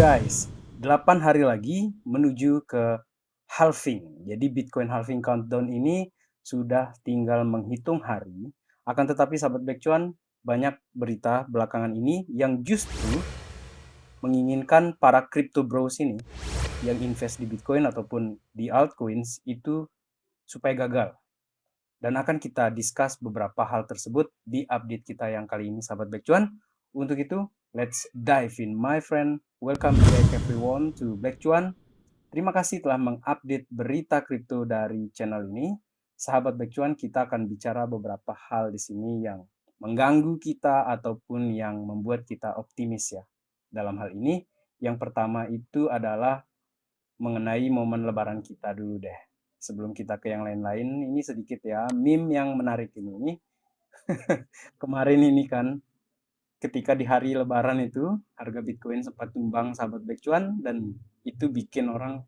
Guys, 8 hari lagi menuju ke halving. Jadi Bitcoin halving countdown ini sudah tinggal menghitung hari. Akan tetapi sahabat Backcuan, banyak berita belakangan ini yang justru menginginkan para crypto bros ini yang invest di Bitcoin ataupun di altcoins itu supaya gagal. Dan akan kita discuss beberapa hal tersebut di update kita yang kali ini sahabat Backcuan. Untuk itu, let's dive in my friend. Welcome back everyone to Backcuan. Terima kasih telah mengupdate berita kripto dari channel ini. Sahabat Backcuan, kita akan bicara beberapa hal di sini yang mengganggu kita ataupun yang membuat kita optimis ya. Dalam hal ini, yang pertama itu adalah mengenai momen lebaran kita dulu deh. Sebelum kita ke yang lain-lain, ini sedikit ya, meme yang menarik ini. Kemarin ini kan, ketika di hari lebaran itu, harga Bitcoin sempat tumbang sahabat Backcuan, dan itu bikin orang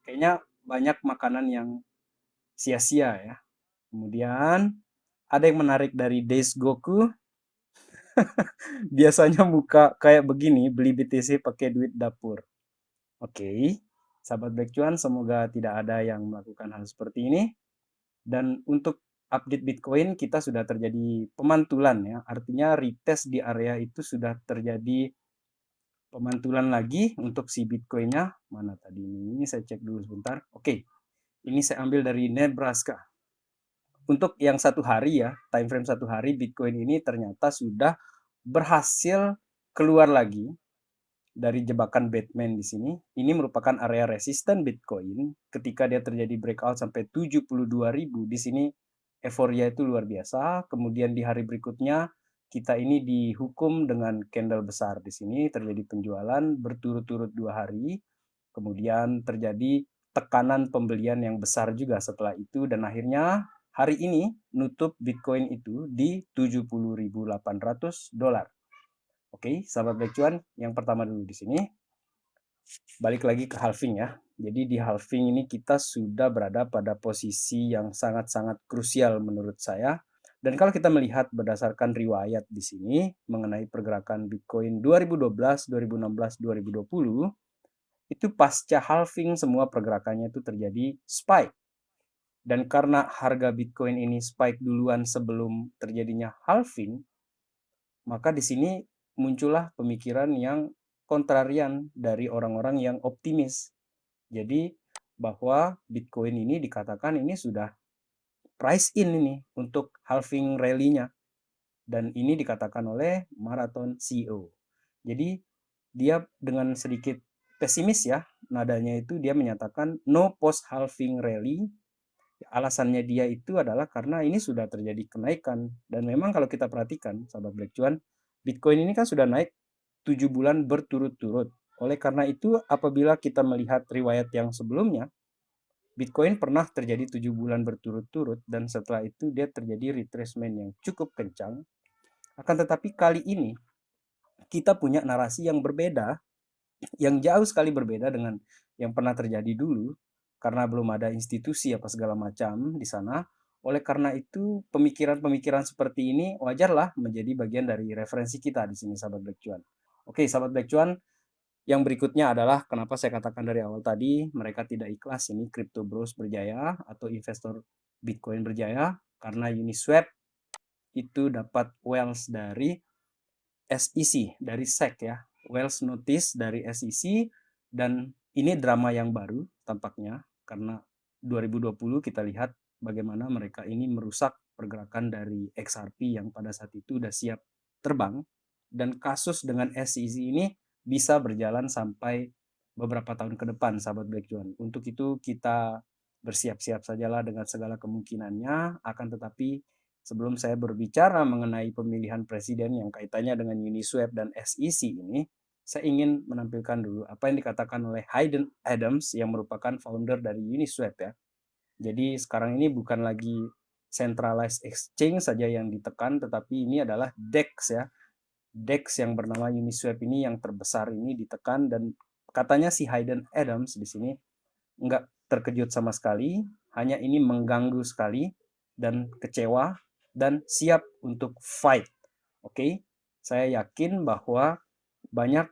kayaknya banyak makanan yang sia-sia ya. Kemudian ada yang menarik dari Days Goku, biasanya muka kayak begini, beli BTC pakai duit dapur. Oke, sahabat Backcuan, semoga tidak ada yang melakukan hal seperti ini. Dan untuk update Bitcoin kita sudah terjadi pemantulan ya, artinya retest di area itu sudah terjadi pemantulan lagi untuk si Bitcoinnya. Mana tadi ini? Saya cek dulu sebentar. Oke, ini saya ambil dari Nebraska. Untuk yang satu hari ya, time frame satu hari Bitcoin ini ternyata sudah berhasil keluar lagi dari jebakan Batman di sini. Ini merupakan area resisten Bitcoin ketika dia terjadi breakout sampai 72.000 di sini. Euforia itu luar biasa. Kemudian di hari berikutnya kita ini dihukum dengan candle besar di sini, terjadi penjualan berturut-turut 2 hari. Kemudian terjadi tekanan pembelian yang besar juga setelah itu, dan akhirnya hari ini nutup Bitcoin itu di 70.800 dolar. Oke, sahabat Backcuan, yang pertama dulu di sini. Balik lagi ke halving ya. Jadi di halving ini kita sudah berada pada posisi yang sangat-sangat krusial menurut saya. Dan kalau kita melihat berdasarkan riwayat di sini mengenai pergerakan Bitcoin 2012, 2016, 2020, itu pasca halving semua pergerakannya itu terjadi spike. Dan karena harga Bitcoin ini spike duluan sebelum terjadinya halving, maka di sini muncullah pemikiran yang kontrarian dari orang-orang yang optimis. Jadi bahwa Bitcoin ini dikatakan ini sudah price in ini untuk halving rally-nya. Dan ini dikatakan oleh Marathon CEO. Jadi dia dengan sedikit pesimis ya, nadanya itu dia menyatakan no post halving rally. Alasannya dia itu adalah karena ini sudah terjadi kenaikan. Dan memang kalau kita perhatikan, sahabat Backcuan, Bitcoin ini kan sudah naik 7 bulan berturut-turut. Oleh karena itu, apabila kita melihat riwayat yang sebelumnya, Bitcoin pernah terjadi 7 bulan berturut-turut, dan setelah itu dia terjadi retracement yang cukup kencang. Akan tetapi kali ini, kita punya narasi yang berbeda, yang jauh sekali berbeda dengan yang pernah terjadi dulu, karena belum ada institusi apa segala macam di sana. Oleh karena itu, pemikiran-pemikiran seperti ini wajarlah menjadi bagian dari referensi kita di sini, sahabat Backcuan. Oke, sahabat Backcuan, yang berikutnya adalah kenapa saya katakan dari awal tadi mereka tidak ikhlas ini Crypto Bros berjaya atau investor Bitcoin berjaya, karena Uniswap itu dapat Wells dari SEC, dari SEC ya, Wells Notice dari SEC. Dan ini drama yang baru tampaknya, karena 2020 kita lihat bagaimana mereka ini merusak pergerakan dari XRP yang pada saat itu sudah siap terbang, dan kasus dengan SEC ini bisa berjalan sampai beberapa tahun ke depan, sahabat Backcuan. Untuk itu kita bersiap-siap sajalah dengan segala kemungkinannya. Akan tetapi sebelum saya berbicara mengenai pemilihan presiden yang kaitannya dengan Uniswap dan SEC ini, saya ingin menampilkan dulu apa yang dikatakan oleh Hayden Adams yang merupakan founder dari Uniswap ya. Jadi sekarang ini bukan lagi centralized exchange saja yang ditekan, tetapi ini adalah DEX ya. DEX yang bernama Uniswap ini yang terbesar ini ditekan, dan katanya si Hayden Adams di sini nggak terkejut sama sekali, hanya ini mengganggu sekali dan kecewa dan siap untuk fight. Oke, saya yakin bahwa banyak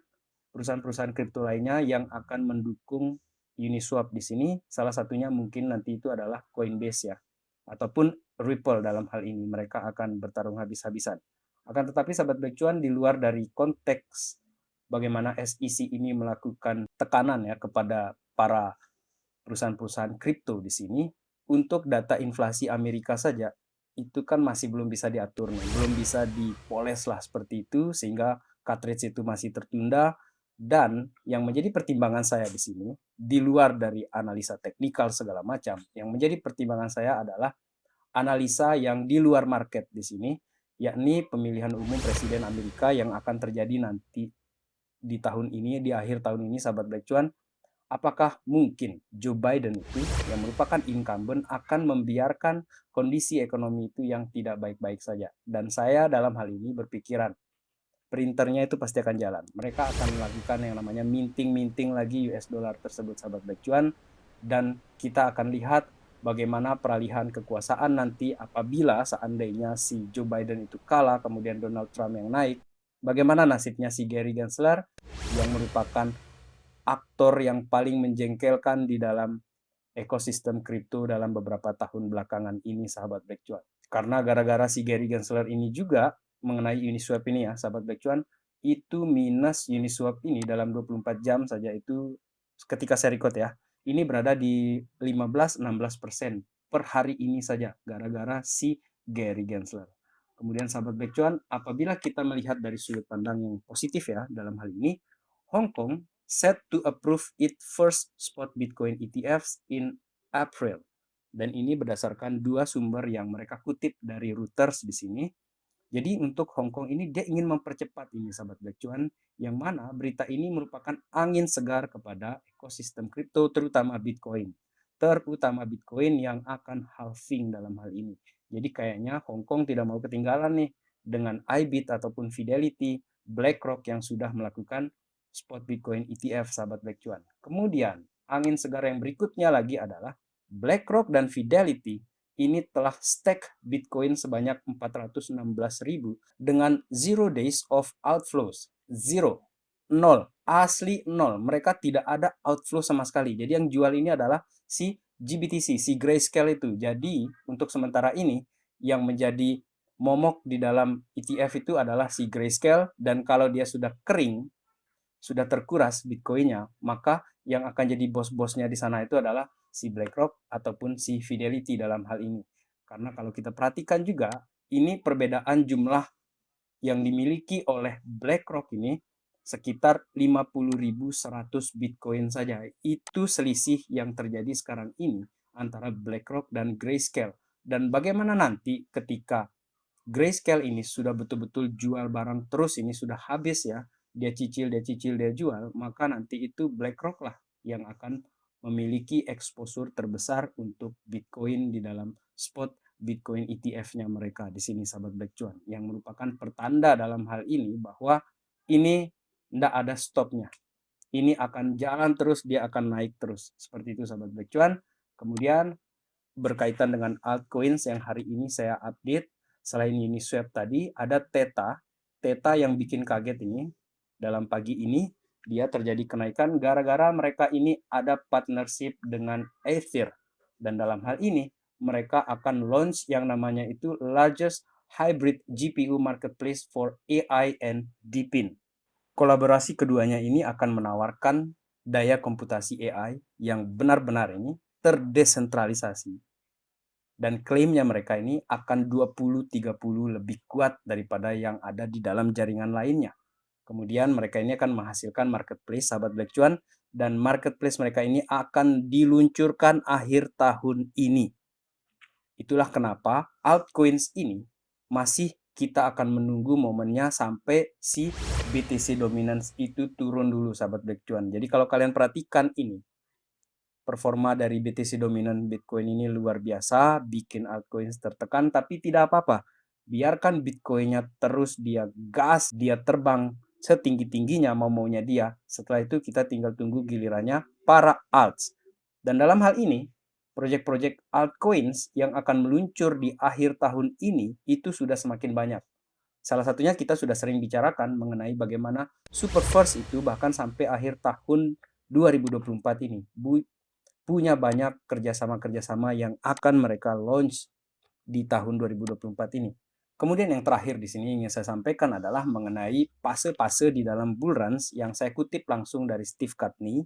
perusahaan-perusahaan kripto lainnya yang akan mendukung Uniswap di sini. Salah satunya mungkin nanti itu adalah Coinbase ya, ataupun Ripple dalam hal ini. Mereka akan bertarung habis-habisan. Akan tetapi sahabat Backcuan, di luar dari konteks bagaimana SEC ini melakukan tekanan ya kepada para perusahaan-perusahaan kripto di sini, untuk data inflasi Amerika saja itu kan masih belum bisa diatur nih, belum bisa dipoles lah seperti itu, sehingga cartridge itu masih tertunda. Dan yang menjadi pertimbangan saya di sini, di luar dari analisa teknikal segala macam, yang menjadi pertimbangan saya adalah analisa yang di luar market di sini, yakni pemilihan umum presiden Amerika yang akan terjadi nanti di tahun ini, di akhir tahun ini, sahabat Black Cuan. Apakah mungkin Joe Biden itu yang merupakan incumbent akan membiarkan kondisi ekonomi itu yang tidak baik-baik saja? Dan saya dalam hal ini berpikiran printernya itu pasti akan jalan. Mereka akan melakukan yang namanya minting lagi US dollar tersebut, sahabat Black Cuan. Dan kita akan lihat bagaimana peralihan kekuasaan nanti apabila seandainya si Joe Biden itu kalah, kemudian Donald Trump yang naik. Bagaimana nasibnya si Gary Gensler yang merupakan aktor yang paling menjengkelkan di dalam ekosistem kripto dalam beberapa tahun belakangan ini, sahabat Black Cuan. Karena gara-gara si Gary Gensler ini juga mengenai Uniswap ini ya, sahabat Black Cuan, itu minus Uniswap ini dalam 24 jam saja itu ketika saya record ya, ini berada di 15-16% per hari ini saja gara-gara si Gary Gensler. Kemudian sahabat Black Cuan, apabila kita melihat dari sudut pandang yang positif ya dalam hal ini, Hong Kong set to approve its first spot Bitcoin ETFs in April. Dan ini berdasarkan dua sumber yang mereka kutip dari Reuters di sini. Jadi untuk Hong Kong ini dia ingin mempercepat ini, sahabat Black Cuan, yang mana berita ini merupakan angin segar kepada ekosistem kripto, terutama Bitcoin yang akan halving dalam hal ini. Jadi kayaknya Hong Kong tidak mau ketinggalan nih dengan IBIT ataupun Fidelity, BlackRock yang sudah melakukan spot Bitcoin ETF, sahabat Black Cuan. Kemudian angin segar yang berikutnya lagi adalah BlackRock dan Fidelity ini telah stake Bitcoin sebanyak 416.000 dengan 0 days of outflows. Zero. Nol. Asli nol. Mereka tidak ada outflow sama sekali. Jadi yang jual ini adalah si GBTC, si Grayscale itu. Jadi untuk sementara ini yang menjadi momok di dalam ETF itu adalah si Grayscale, dan kalau dia sudah kering, sudah terkuras Bitcoinnya, maka yang akan jadi bos-bosnya di sana itu adalah si BlackRock ataupun si Fidelity dalam hal ini. Karena kalau kita perhatikan juga, ini perbedaan jumlah yang dimiliki oleh BlackRock ini sekitar 50.100 Bitcoin saja. Itu selisih yang terjadi sekarang ini antara BlackRock dan Grayscale. Dan bagaimana nanti ketika Grayscale ini sudah betul-betul jual barang terus, ini sudah habis ya, dia cicil, dia jual, maka nanti itu BlackRock lah yang akan memiliki eksposur terbesar untuk Bitcoin di dalam spot Bitcoin ETF-nya mereka di sini, sahabat Black Cuan, yang merupakan pertanda dalam hal ini bahwa ini tidak ada stopnya. Ini akan jalan terus, dia akan naik terus. Seperti itu, sahabat Black Cuan. Kemudian berkaitan dengan altcoins yang hari ini saya update, selain Uniswap tadi, ada Theta. Theta yang bikin kaget ini, dalam pagi ini, dia terjadi kenaikan gara-gara mereka ini ada partnership dengan Ether. Dan dalam hal ini, mereka akan launch yang namanya itu largest hybrid GPU marketplace for AI and DeepIn. Kolaborasi keduanya ini akan menawarkan daya komputasi AI yang benar-benar ini terdesentralisasi. Dan klaimnya mereka ini akan 20-30 lebih kuat daripada yang ada di dalam jaringan lainnya. Kemudian mereka ini akan menghasilkan marketplace, sahabat Black Cuan, dan marketplace mereka ini akan diluncurkan akhir tahun ini. Itulah kenapa altcoins ini masih kita akan menunggu momennya sampai si BTC dominance itu turun dulu, sahabat Black Cuan. Jadi kalau kalian perhatikan ini, performa dari BTC dominan Bitcoin ini luar biasa, bikin altcoins tertekan, tapi tidak apa-apa. Biarkan Bitcoinnya terus dia gas, dia terbang setinggi-tingginya mau-maunya dia. Setelah itu kita tinggal tunggu gilirannya para alts. Dan dalam hal ini, proyek-proyek altcoins yang akan meluncur di akhir tahun ini itu sudah semakin banyak. Salah satunya kita sudah sering bicarakan mengenai bagaimana Superverse itu bahkan sampai akhir tahun 2024 ini punya banyak kerjasama-kerjasama yang akan mereka launch di tahun 2024 ini. Kemudian yang terakhir di sini ingin saya sampaikan adalah mengenai fase-fase di dalam bull runs yang saya kutip langsung dari Steve Kutney.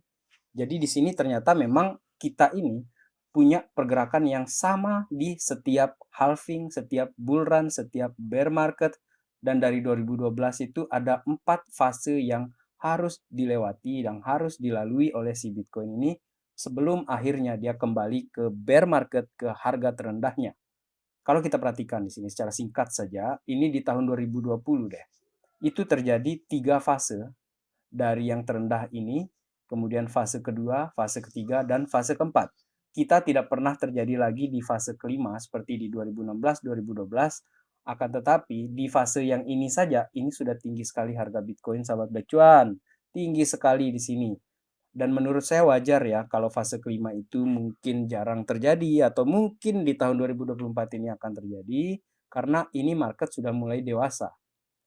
Jadi di sini ternyata memang kita ini punya pergerakan yang sama di setiap halving, setiap bull run, setiap bear market, dan dari 2012 itu ada 4 fase yang harus dilewati dan harus dilalui oleh si Bitcoin ini sebelum akhirnya dia kembali ke bear market, ke harga terendahnya. Kalau kita perhatikan di sini secara singkat saja, ini di tahun 2020 deh. Itu terjadi 3 fase dari yang terendah ini, kemudian fase kedua, fase ketiga, dan fase keempat. Kita tidak pernah terjadi lagi di fase kelima seperti di 2016-2012, akan tetapi di fase yang ini saja, ini sudah tinggi sekali harga Bitcoin, sahabat Bacuan. Tinggi sekali di sini. Dan menurut saya wajar ya kalau fase kelima itu mungkin jarang terjadi atau mungkin di tahun 2024 ini akan terjadi karena ini market sudah mulai dewasa.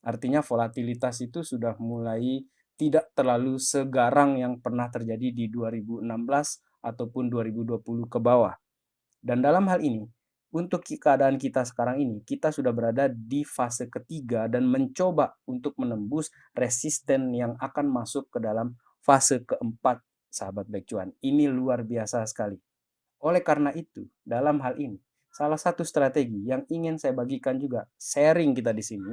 Artinya volatilitas itu sudah mulai tidak terlalu segarang yang pernah terjadi di 2016 ataupun 2020 ke bawah. Dan dalam hal ini, untuk keadaan kita sekarang ini, kita sudah berada di fase ketiga dan mencoba untuk menembus resisten yang akan masuk ke dalam fase keempat, sahabat baik cuan. Ini luar biasa sekali. Oleh karena itu, dalam hal ini, salah satu strategi yang ingin saya bagikan juga, sharing kita di sini,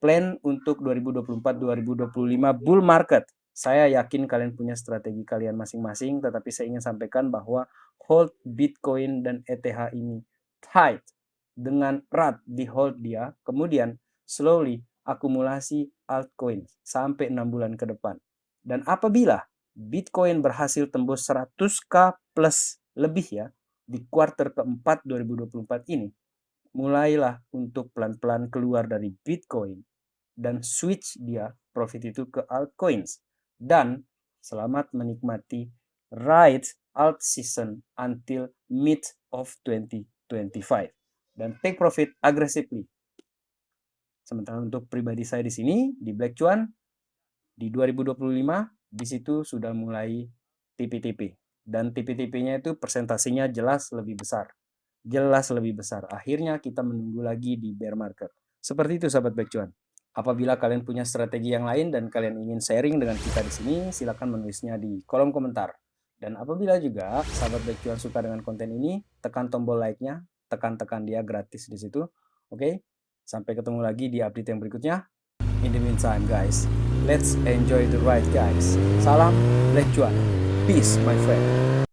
plan untuk 2024-2025 bull market. Saya yakin kalian punya strategi kalian masing-masing, tetapi saya ingin sampaikan bahwa hold Bitcoin dan ETH ini tight, dengan erat di hold dia, kemudian slowly akumulasi altcoin sampai 6 bulan ke depan. Dan apabila Bitcoin berhasil tembus 100k plus lebih ya di kuartal keempat 2024 ini, mulailah untuk pelan-pelan keluar dari Bitcoin dan switch dia profit itu ke altcoins. Dan selamat menikmati ride alt season until mid of 2025 dan take profit aggressively. Sementara untuk pribadi saya di sini di Black Cuan di 2025 di situ sudah mulai tipi-tipi dan tipi-tipinya itu persentasenya jelas lebih besar. Jelas lebih besar. Akhirnya kita menunggu lagi di bear market. Seperti itu sahabat Black Cuan. Apabila kalian punya strategi yang lain dan kalian ingin sharing dengan kita di sini, silakan menulisnya di kolom komentar. Dan apabila juga sahabat Black Cuan suka dengan konten ini, tekan tombol like-nya, tekan-tekan dia gratis di situ. Oke? Sampai ketemu lagi di update yang berikutnya. In the meantime, guys, let's enjoy the ride, guys. Salam Black Cuan. Peace, my friend.